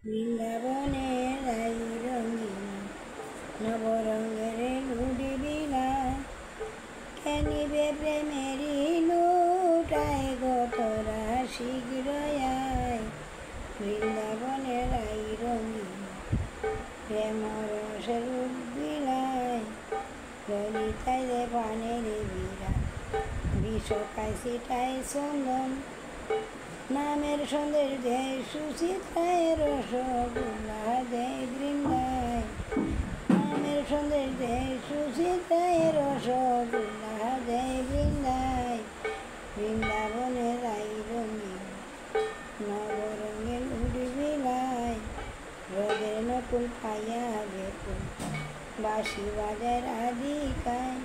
বৃন্দাবনে রাই রঙিন নবরঙের লুডি বিলায় কেনিবে প্রেমেরই লুটায় গতরা শীঘ্র আয়। বৃন্দাবনে রাই রঙিন প্রেম রসের রূপ বিলায় ললিতায় যে পানের বিরা বিষকায় সিটায় চন্দন নামের সন্দেশ দেয় সুচিত্রায় রসগোল্লা দেয় বৃন্দায় নামের সন্দেশ দেয় সুচিত্রায় রসগোল্লা দেয় বৃন্দায়। বৃন্দাবনে রাই রঙিন নবরঙের লুডি বিলায় রোদের নকুল পাইয়া বেকুল বাঁশি বাজায় রাধিকায়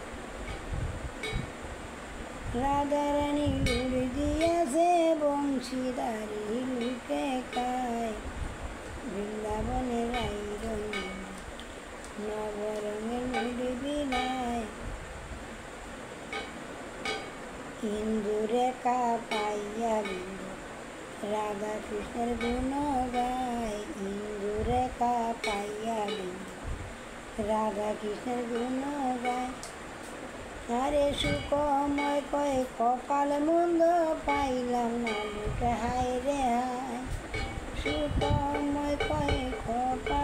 রাধারানী লুড়ি দিয়াছে বংশীদারি লুটে খায়। বৃন্দাবনে রাই রঙিন নবরঙের লুড়ি বিলায় ইন্দুরেখা পাইয়া বিন্দু রাধা কৃষ্ণের গুণ গায়। ইন্দুরেখা পাইয়া বিন্দু রাধা কৃষ্ণের গুণ গায়। আরে সুখময় কয় কপাল মন্দ পাইলাম না লুটে হায় রে হায়। সুখময় কয় কপাল